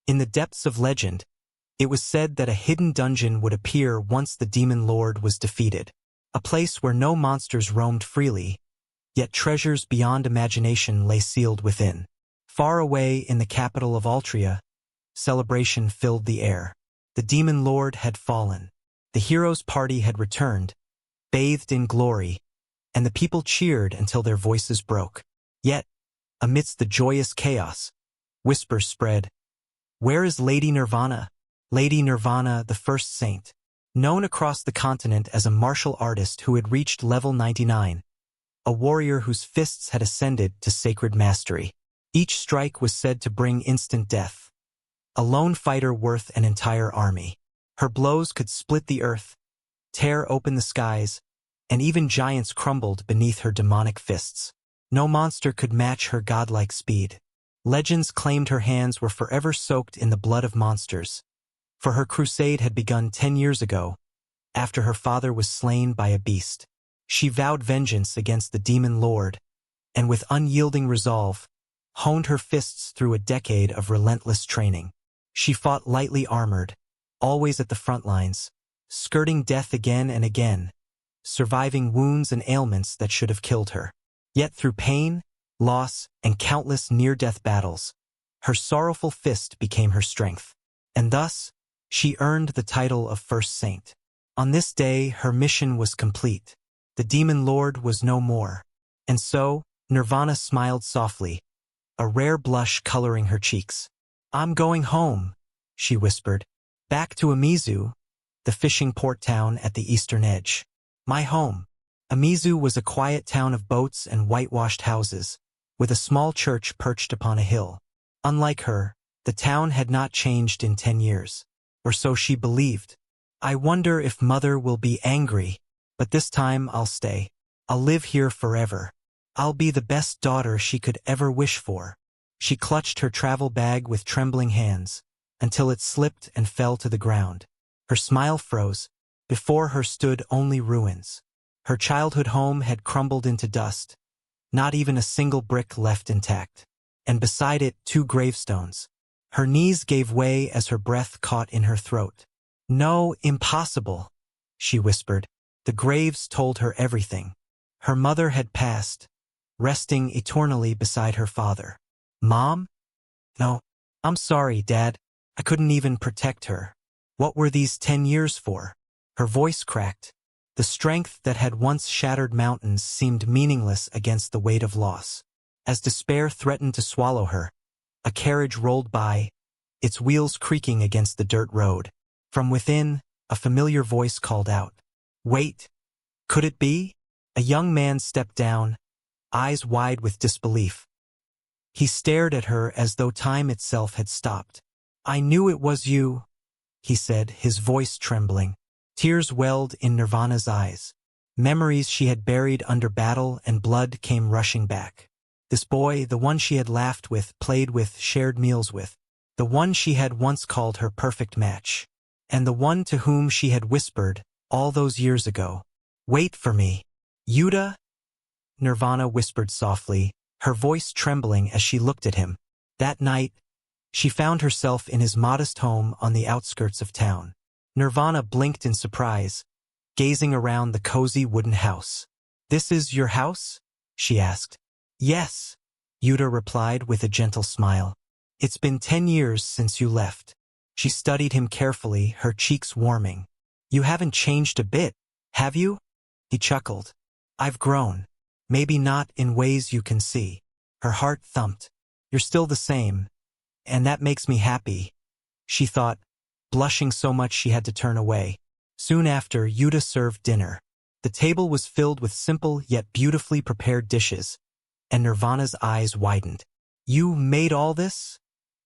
In the depths of legend, it was said that a hidden dungeon would appear once the demon lord was defeated, a place where no monsters roamed freely, yet treasures beyond imagination lay sealed within. Far away in the capital of Altria, celebration filled the air. The demon lord had fallen. The hero's party had returned, bathed in glory, and the people cheered until their voices broke. Yet, amidst the joyous chaos, whispers spread. Where is Lady Nirvana? Lady Nirvana, the first saint, known across the continent as a martial artist who had reached level 99, a warrior whose fists had ascended to sacred mastery. Each strike was said to bring instant death, a lone fighter worth an entire army. Her blows could split the earth, tear open the skies, and even giants crumbled beneath her demonic fists. No monster could match her godlike speed. Legends claimed her hands were forever soaked in the blood of monsters, for her crusade had begun 10 years ago, after her father was slain by a beast. She vowed vengeance against the demon lord, and with unyielding resolve, honed her fists through a decade of relentless training. She fought lightly armored, always at the front lines, skirting death again and again, surviving wounds and ailments that should have killed her. Yet through pain, loss, and countless near-death battles, her sorrowful fist became her strength. And thus, she earned the title of First Saint. On this day, her mission was complete. The demon lord was no more. And so, Nirvana smiled softly, a rare blush coloring her cheeks. "I'm going home," she whispered. "Back to Amizu, the fishing port town at the eastern edge. My home." Amizu was a quiet town of boats and whitewashed houses, with a small church perched upon a hill. Unlike her, the town had not changed in 10 years, or so she believed. "I wonder if Mother will be angry, but this time I'll stay. I'll live here forever. I'll be the best daughter she could ever wish for." She clutched her travel bag with trembling hands, until it slipped and fell to the ground. Her smile froze. Before her stood only ruins. Her childhood home had crumbled into dust, not even a single brick left intact. And beside it, 2 gravestones. Her knees gave way as her breath caught in her throat. "No, impossible," she whispered. The graves told her everything. Her mother had passed, resting eternally beside her father. "Mom? No, I'm sorry, Dad. I couldn't even protect her. What were these 10 years for?" Her voice cracked. The strength that had once shattered mountains seemed meaningless against the weight of loss. As despair threatened to swallow her, a carriage rolled by, its wheels creaking against the dirt road. From within, a familiar voice called out, "Wait! Could it be?" A young man stepped down, eyes wide with disbelief. He stared at her as though time itself had stopped. "I knew it was you," he said, his voice trembling. Tears welled in Nirvana's eyes. Memories she had buried under battle and blood came rushing back. This boy, the one she had laughed with, played with, shared meals with, the one she had once called her perfect match, and the one to whom she had whispered, all those years ago, "Wait for me." "Yuta?" Nirvana whispered softly, her voice trembling as she looked at him. That night, she found herself in his modest home on the outskirts of town. Nirvana blinked in surprise, gazing around the cozy wooden house. "This is your house?" she asked. "Yes," Yuta replied with a gentle smile. "It's been 10 years since you left." She studied him carefully, her cheeks warming. "You haven't changed a bit, have you?" He chuckled. "I've grown. Maybe not in ways you can see." Her heart thumped. "You're still the same, and that makes me happy," she thought, blushing so much she had to turn away. Soon after, Yuta served dinner. The table was filled with simple yet beautifully prepared dishes, and Nirvana's eyes widened. "You made all this?"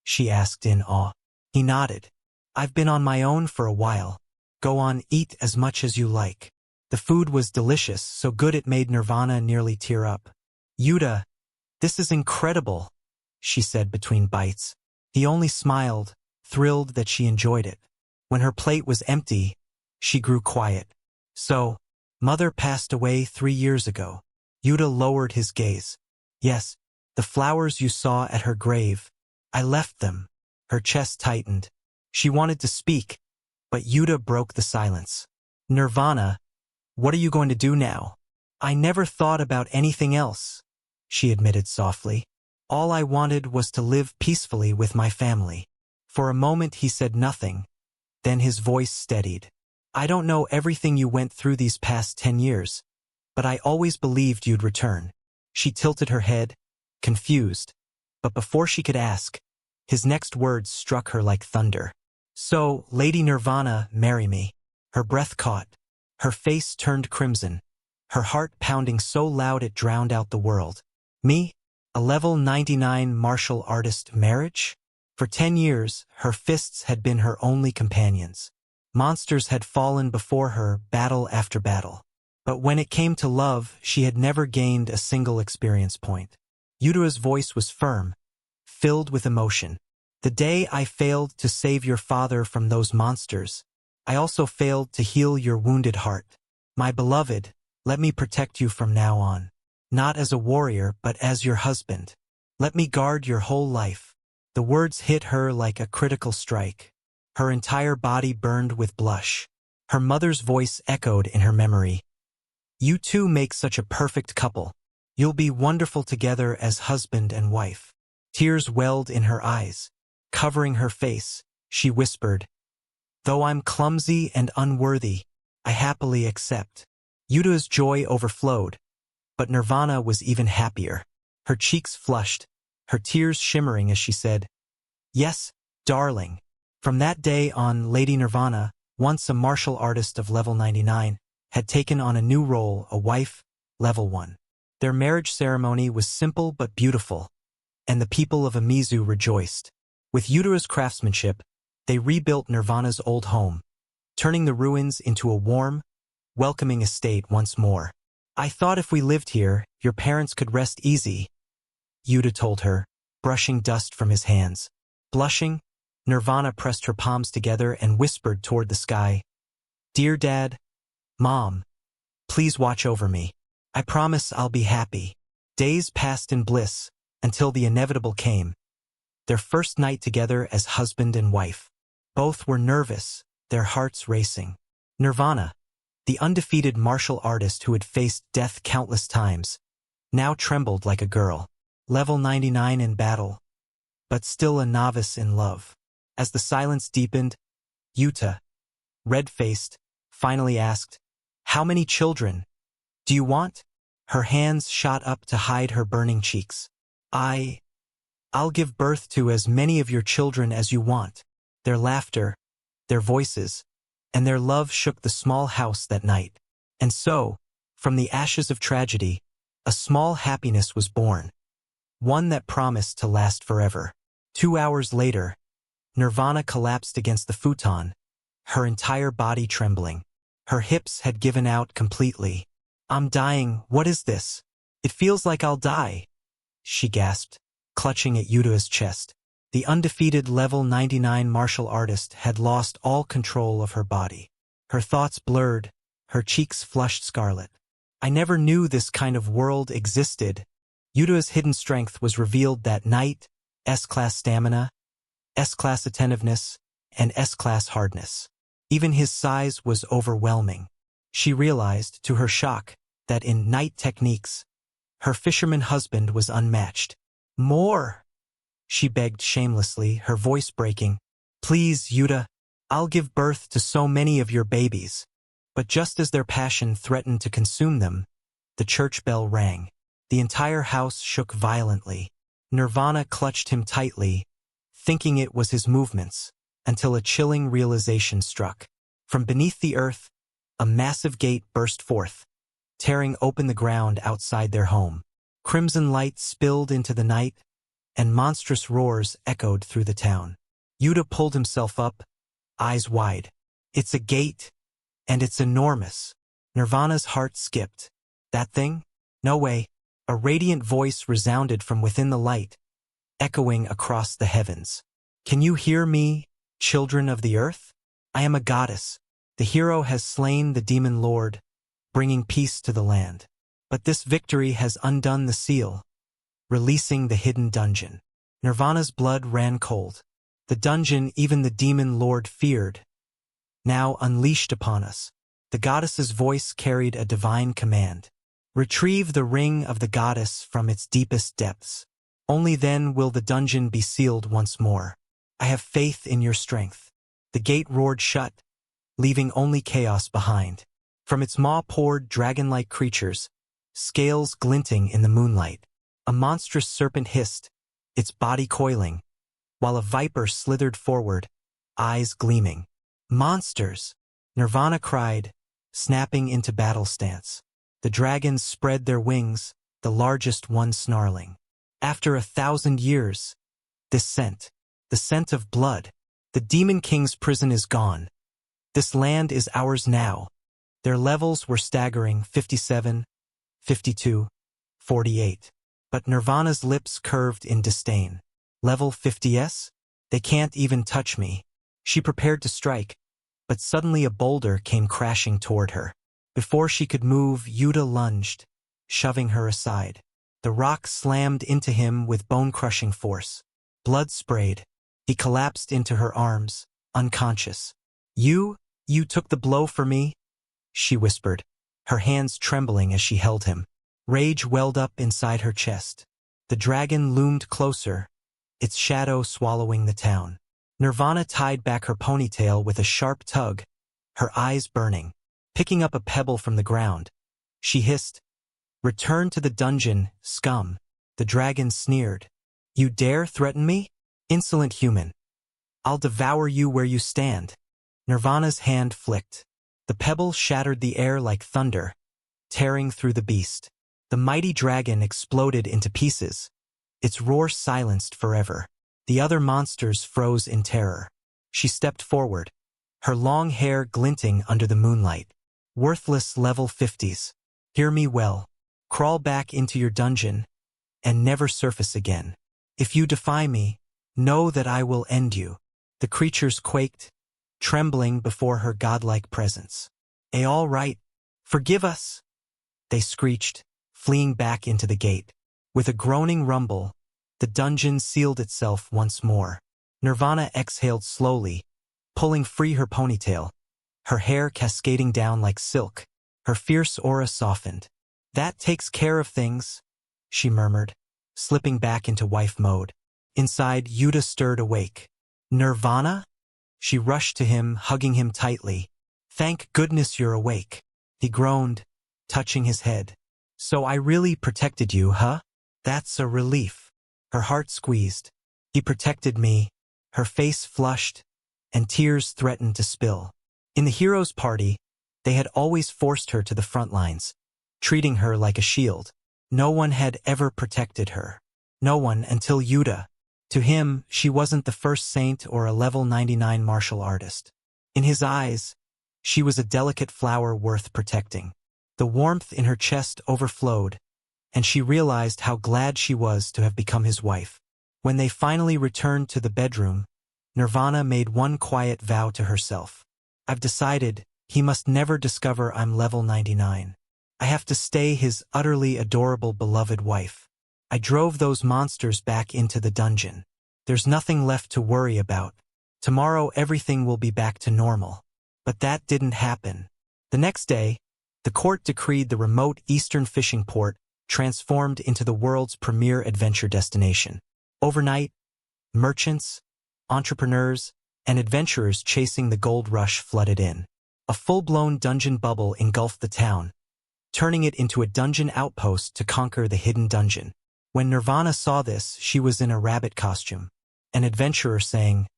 she asked in awe. He nodded. "I've been on my own for a while. Go on, eat as much as you like." The food was delicious, so good it made Nirvana nearly tear up. "Yuta, this is incredible," she said between bites. He only smiled, thrilled that she enjoyed it. When her plate was empty, she grew quiet. "So, Mother passed away 3 years ago." Yuta lowered his gaze. "Yes, the flowers you saw at her grave. I left them. Her chest tightened. She wanted to speak, but Yuta broke the silence. Nirvana, what are you going to do now? I never thought about anything else, she admitted softly. All I wanted was to live peacefully with my family. For a moment he said nothing, then his voice steadied. I don't know everything you went through these past 10 years, but I always believed you'd return. She tilted her head, confused, but before she could ask, his next words struck her like thunder. So, Lady Nirvana, marry me. Her breath caught. Her face turned crimson, her heart pounding so loud it drowned out the world. Me? A level 99 martial artist marriage? For 10 years, her fists had been her only companions. Monsters had fallen before her, battle after battle. But when it came to love, she had never gained a single experience point. Yuta's voice was firm, filled with emotion. The day I failed to save your father from those monsters, I also failed to heal your wounded heart. My beloved, let me protect you from now on. Not as a warrior, but as your husband. Let me guard your whole life. The words hit her like a critical strike. Her entire body burned with blush. Her mother's voice echoed in her memory. You two make such a perfect couple. You'll be wonderful together as husband and wife. Tears welled in her eyes. Covering her face, she whispered, though I'm clumsy and unworthy, I happily accept. Yuta's joy overflowed, but Nirvana was even happier. Her cheeks flushed, her tears shimmering as she said, yes, darling. From that day on, Lady Nirvana, once a martial artist of level 99, had taken on a new role, a wife, level 1. Their marriage ceremony was simple but beautiful, and the people of Amizu rejoiced. With Yuta's craftsmanship, they rebuilt Nirvana's old home, turning the ruins into a warm, welcoming estate once more. I thought if we lived here, your parents could rest easy, Yuta told her, brushing dust from his hands. Blushing, Nirvana pressed her palms together and whispered toward the sky, Dear Dad, Mom, please watch over me. I promise I'll be happy. Days passed in bliss, until the inevitable came. Their first night together as husband and wife. Both were nervous, their hearts racing. Nirvana, the undefeated martial artist who had faced death countless times, now trembled like a girl. Level 99 in battle, but still a novice in love. As the silence deepened, Yuta, red-faced, finally asked, How many children do you want? Her hands shot up to hide her burning cheeks. I'll give birth to as many of your children as you want. Their laughter, their voices, and their love shook the small house that night. And so, from the ashes of tragedy, a small happiness was born. One that promised to last forever. 2 hours later, Nirvana collapsed against the futon, her entire body trembling. Her hips had given out completely. I'm dying, what is this? It feels like I'll die, she gasped, clutching at Yuta's chest. The undefeated level 99 martial artist had lost all control of her body. Her thoughts blurred, her cheeks flushed scarlet. I never knew this kind of world existed. Yuta's hidden strength was revealed that night, S-class stamina, S-class attentiveness, and S-class hardness. Even his size was overwhelming. She realized, to her shock, that in night techniques, her fisherman husband was unmatched. More! She begged shamelessly, her voice breaking. Please, Yuta, I'll give birth to so many of your babies. But just as their passion threatened to consume them, the church bell rang. The entire house shook violently. Nirvana clutched him tightly, thinking it was his movements, until a chilling realization struck. From beneath the earth, a massive gate burst forth, tearing open the ground outside their home. Crimson light spilled into the night, and monstrous roars echoed through the town. Yuta pulled himself up, eyes wide. It's a gate, and it's enormous. Nirvana's heart skipped. That thing? No way. A radiant voice resounded from within the light, echoing across the heavens. Can you hear me, children of the earth? I am a goddess. The hero has slain the demon lord, bringing peace to the land. But this victory has undone the seal, releasing the hidden dungeon. Nirvana's blood ran cold. The dungeon even the demon lord feared, now unleashed upon us. The goddess's voice carried a divine command. Retrieve the ring of the goddess from its deepest depths. Only then will the dungeon be sealed once more. I have faith in your strength. The gate roared shut, leaving only chaos behind. From its maw poured dragon-like creatures, scales glinting in the moonlight. A monstrous serpent hissed, its body coiling, while a viper slithered forward, eyes gleaming. Monsters! Nirvana cried, snapping into battle stance. The dragons spread their wings, the largest one snarling. After 1,000 years, this scent, the scent of blood. The Demon King's prison is gone. This land is ours now. Their levels were staggering 57, 52, 48. But Nirvana's lips curved in disdain. Level 50s? They can't even touch me. She prepared to strike, but suddenly a boulder came crashing toward her. Before she could move, Yuta lunged, shoving her aside. The rock slammed into him with bone-crushing force. Blood sprayed. He collapsed into her arms, unconscious. You took the blow for me? She whispered, her hands trembling as she held him. Rage welled up inside her chest. The dragon loomed closer, its shadow swallowing the town. Nirvana tied back her ponytail with a sharp tug, her eyes burning. Picking up a pebble from the ground, she hissed, "Return to the dungeon, scum." The dragon sneered. "You dare threaten me? Insolent human. I'll devour you where you stand." Nirvana's hand flicked. The pebble shattered the air like thunder, tearing through the beast. The mighty dragon exploded into pieces, its roar silenced forever. The other monsters froze in terror. She stepped forward, her long hair glinting under the moonlight. "Worthless level 50s. Hear me well. Crawl back into your dungeon and never surface again. If you defy me, know that I will end you." The creatures quaked, trembling before her godlike presence. All right, forgive us," they screeched, fleeing back into the gate. With a groaning rumble, the dungeon sealed itself once more. Nirvana exhaled slowly, pulling free her ponytail, her hair cascading down like silk. Her fierce aura softened. "That takes care of things," she murmured, slipping back into wife mode. Inside, Yuta stirred awake. "Nirvana?" She rushed to him, hugging him tightly. "Thank goodness you're awake." He groaned, touching his head. "So I really protected you, huh? That's a relief." Her heart squeezed. He protected me. Her face flushed, and tears threatened to spill. In the hero's party, they had always forced her to the front lines, treating her like a shield. No one had ever protected her. No one until Yuta. To him, she wasn't the first saint or a level 99 martial artist. In his eyes, she was a delicate flower worth protecting. The warmth in her chest overflowed, and she realized how glad she was to have become his wife. When they finally returned to the bedroom, Nirvana made one quiet vow to herself. "I've decided he must never discover I'm level 99. I have to stay his utterly adorable beloved wife." I drove those monsters back into the dungeon. There's nothing left to worry about. Tomorrow everything will be back to normal. But that didn't happen. The next day, the court decreed the remote eastern fishing port transformed into the world's premier adventure destination. Overnight, merchants, entrepreneurs, and adventurers chasing the gold rush flooded in. A full-blown dungeon bubble engulfed the town, turning it into a dungeon outpost to conquer the hidden dungeon. When Nirvana saw this, she was in a rabbit costume. An adventurer saying,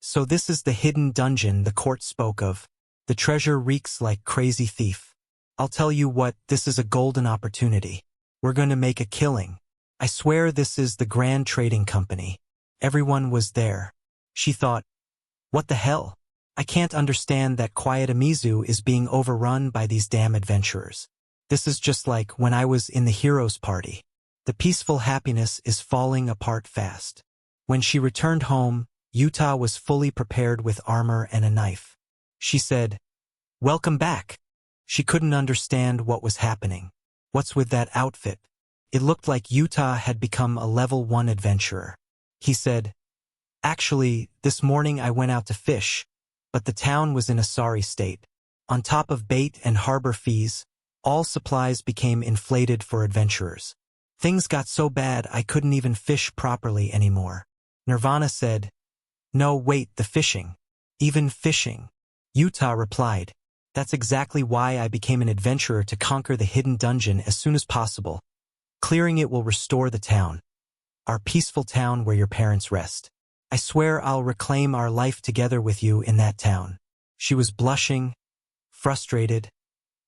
"So this is the hidden dungeon the court spoke of. The treasure reeks like crazy thief. I'll tell you what, this is a golden opportunity. We're going to make a killing. I swear this is the Grand Trading Company." Everyone was there. She thought, what the hell? I can't understand that Quiet Amizu is being overrun by these damn adventurers. This is just like when I was in the hero's party. The peaceful happiness is falling apart fast. When she returned home, Yuta was fully prepared with armor and a knife. She said, "Welcome back." She couldn't understand what was happening. What's with that outfit? It looked like Yuta had become a level 1 adventurer. He said, Actually, this morning I went out to fish, but the town was in a sorry state. On top of bait and harbor fees, all supplies became inflated for adventurers. Things got so bad I couldn't even fish properly anymore. Nirvana said, "No, wait, the fishing. Even fishing." Utah replied, "That's exactly why I became an adventurer, to conquer the hidden dungeon as soon as possible. Clearing it will restore the town. Our peaceful town where your parents rest. I swear I'll reclaim our life together with you in that town." She was blushing, frustrated,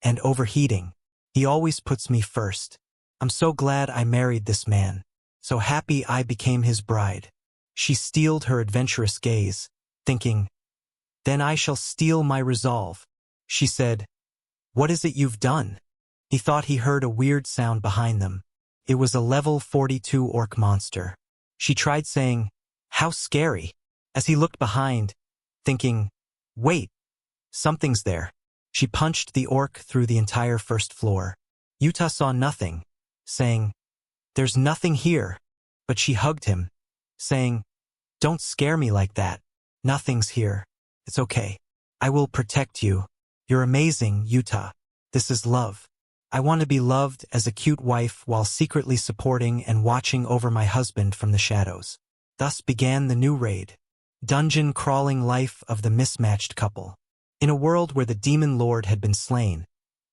and overheating. "He always puts me first. I'm so glad I married this man. So happy I became his bride." She steeled her adventurous gaze, thinking, "Then I shall steel my resolve." She said, "What is it you've done?" He thought he heard a weird sound behind them. It was a level 42 orc monster. She tried saying, "How scary," as he looked behind, thinking, "Wait, something's there." She punched the orc through the entire first floor. Utah saw nothing, saying, "There's nothing here." But she hugged him, saying, "Don't scare me like that. Nothing's here. It's okay. I will protect you. You're amazing, Utah. This is love. I want to be loved as a cute wife while secretly supporting and watching over my husband from the shadows." Thus began the new raid, dungeon crawling life of the mismatched couple. In a world where the demon lord had been slain,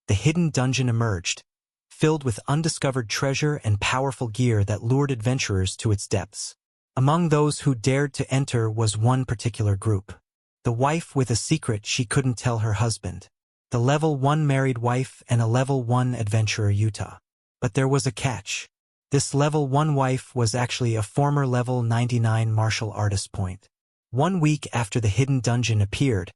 the hidden dungeon emerged, filled with undiscovered treasure and powerful gear that lured adventurers to its depths. Among those who dared to enter was one particular group. The wife with a secret she couldn't tell her husband. The level 1 married wife and a level 1 adventurer, Utah. But there was a catch. This level 1 wife was actually a former level 99 martial artist point. 1 week after the hidden dungeon appeared,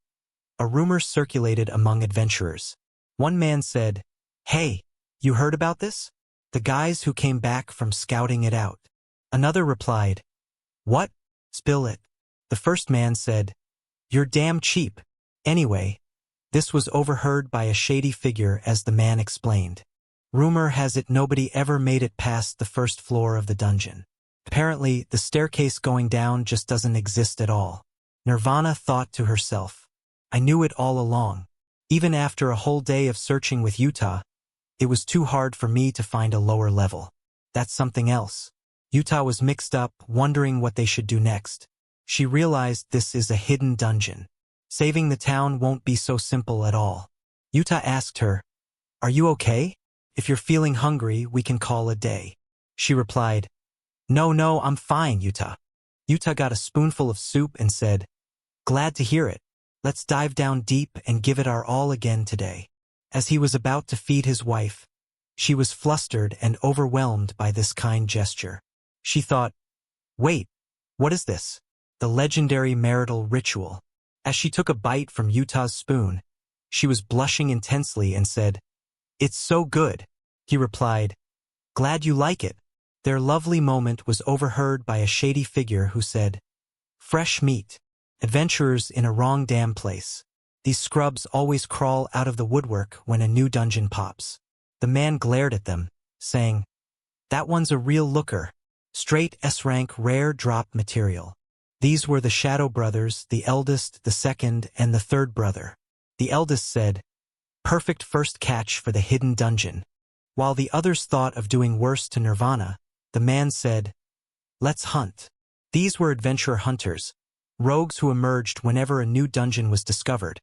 a rumor circulated among adventurers. One man said, "Hey, you heard about this? The guys who came back from scouting it out." Another replied, "What? Spill it." The first man said, "You're damn cheap." Anyway, this was overheard by a shady figure as the man explained. Rumor has it nobody ever made it past the first floor of the dungeon. Apparently, the staircase going down just doesn't exist at all. Nirvana thought to herself, "I knew it all along. Even after a whole day of searching with Utah, it was too hard for me to find a lower level. That's something else." Utah was mixed up, wondering what they should do next. She realized this is a hidden dungeon. Saving the town won't be so simple at all. Utah asked her, "Are you okay? If you're feeling hungry, we can call a day." She replied, No, I'm fine, Utah." Utah got a spoonful of soup and said, "Glad to hear it. Let's dive down deep and give it our all again today." As he was about to feed his wife, she was flustered and overwhelmed by this kind gesture. She thought, "Wait, what is this?" The legendary marital ritual. As she took a bite from Utah's spoon, she was blushing intensely and said, "It's so good." He replied, "Glad you like it." Their lovely moment was overheard by a shady figure who said, "Fresh meat. Adventurers in a wrong damn place. These scrubs always crawl out of the woodwork when a new dungeon pops." The man glared at them, saying, "That one's a real looker. Straight S-rank rare drop material." These were the Shadow Brothers, the eldest, the second, and the third brother. The eldest said, "Perfect first catch for the hidden dungeon." While the others thought of doing worse to Nirvana, the man said, "Let's hunt." These were adventure hunters, rogues who emerged whenever a new dungeon was discovered,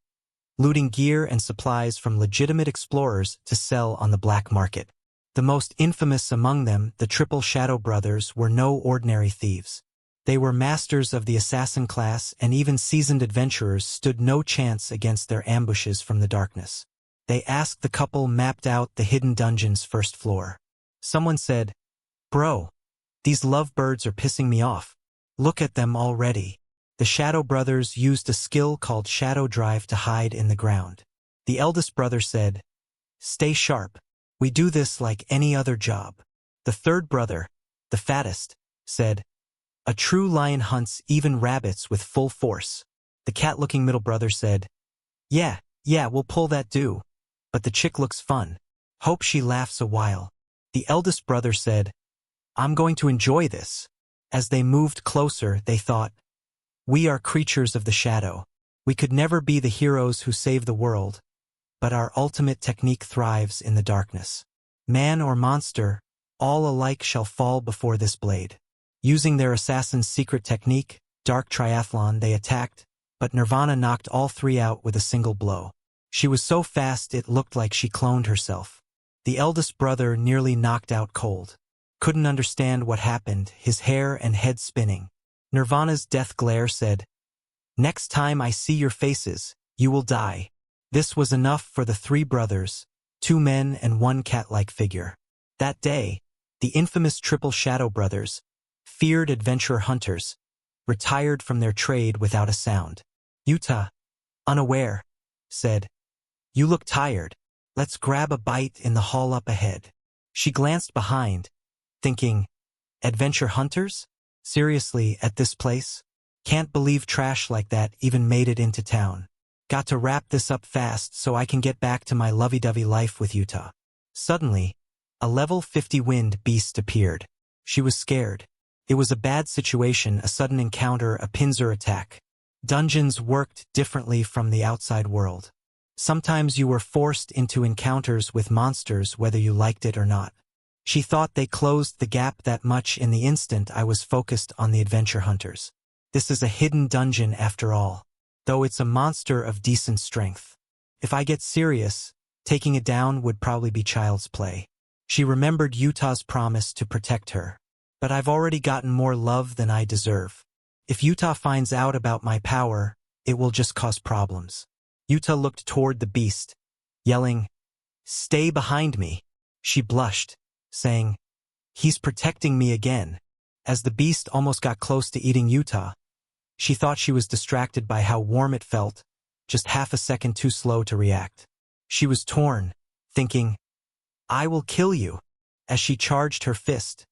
looting gear and supplies from legitimate explorers to sell on the black market. The most infamous among them, the Triple Shadow Brothers, were no ordinary thieves. They were masters of the assassin class, and even seasoned adventurers stood no chance against their ambushes from the darkness. They asked the couple mapped out the hidden dungeon's first floor. Someone said, "Bro, these lovebirds are pissing me off. Look at them already." The Shadow Brothers used a skill called Shadow Drive to hide in the ground. The eldest brother said, "Stay sharp. We do this like any other job." The third brother, the fattest, said, "A true lion hunts even rabbits with full force." The cat-looking middle brother said, Yeah, we'll pull that do. But the chick looks fun. Hope she laughs a while." The eldest brother said, "I'm going to enjoy this." As they moved closer, they thought, We are creatures of the shadow. We could never be the heroes who save the world, but our ultimate technique thrives in the darkness. Man or monster, all alike shall fall before this blade. Using their assassin's secret technique, Dark Triathlon, they attacked, but Nirvana knocked all three out with a single blow. She was so fast it looked like she cloned herself. The eldest brother nearly knocked out cold. Couldn't understand what happened, his hair and head spinning. Nirvana's death glare said, "Next time I see your faces, you will die." This was enough for the three brothers, 2 men and 1 cat-like figure. That day, the infamous Triple Shadow Brothers, feared adventure hunters, retired from their trade without a sound. Yuta, unaware, said, "You look tired. Let's grab a bite in the hall up ahead." She glanced behind, thinking, adventure hunters? Seriously, at this place? Can't believe trash like that even made it into town. Got to wrap this up fast so I can get back to my lovey-dovey life with Yuta. Suddenly, a level 50 wind beast appeared. She was scared. It was a bad situation, a sudden encounter, a pincer attack. Dungeons worked differently from the outside world. Sometimes you were forced into encounters with monsters whether you liked it or not. She thought they closed the gap that much in the instant I was focused on the adventure hunters. This is a hidden dungeon after all, though it's a monster of decent strength. If I get serious, taking it down would probably be child's play. She remembered Yuta's promise to protect her. But I've already gotten more love than I deserve. If Yuta finds out about my power, it will just cause problems. Yuta looked toward the beast, yelling, "Stay behind me." She blushed, saying, "He's protecting me again." As the beast almost got close to eating Yuta, she thought she was distracted by how warm it felt, just half a second too slow to react. She was torn, thinking, "I will kill you," as she charged her fist.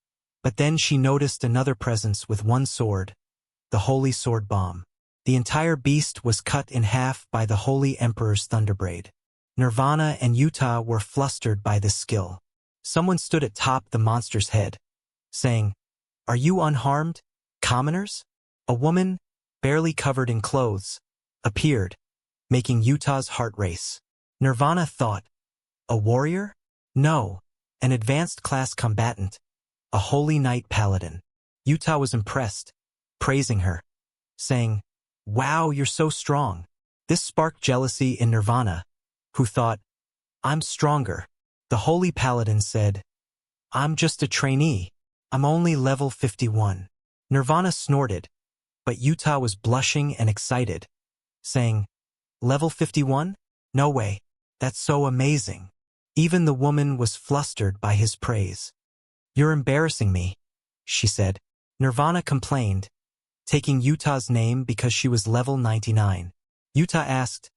But then she noticed another presence with 1 sword, the Holy Sword Bomb. The entire beast was cut in half by the Holy Emperor's Thunderblade. Nirvana and Yuta were flustered by this skill. Someone stood atop the monster's head, saying, "Are you unharmed, commoners?" A woman, barely covered in clothes, appeared, making Yuta's heart race. Nirvana thought, a warrior? No, an advanced class combatant, a holy knight paladin. Yuta was impressed, praising her, saying, "Wow, you're so strong." This sparked jealousy in Nirvana, who thought, "I'm stronger." The holy paladin said, "I'm just a trainee. I'm only level 51. Nirvana snorted, but Yuta was blushing and excited, saying, "Level 51? No way. That's so amazing." Even the woman was flustered by his praise. "You're embarrassing me," she said. Nirvana complained, taking Yuta's name because she was level 99. Yuta asked,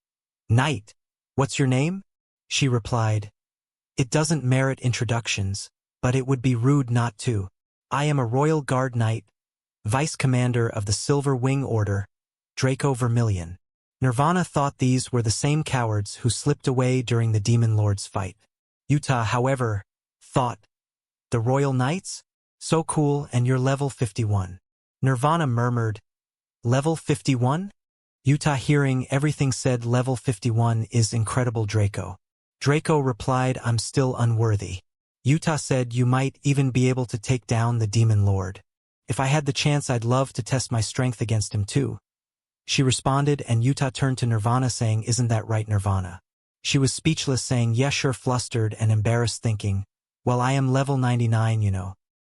"Knight, what's your name?" She replied, "It doesn't merit introductions, but it would be rude not to. I am a Royal Guard Knight, Vice Commander of the Silver Wing Order, Draco Vermilion." Nirvana thought these were the same cowards who slipped away during the Demon Lord's fight. Yuta, however, thought, "The Royal Knights? So cool, and you're level 51. Nirvana murmured, "Level 51? Yuta, hearing everything, said, "Level 51 is incredible, Draco." Draco replied, "I'm still unworthy." Yuta said, "You might even be able to take down the Demon Lord. If I had the chance, I'd love to test my strength against him too." She responded, and Yuta turned to Nirvana saying, "Isn't that right, Nirvana?" She was speechless, saying, "Yes, sure," flustered and embarrassed, thinking, "Well, I am level 99, you know."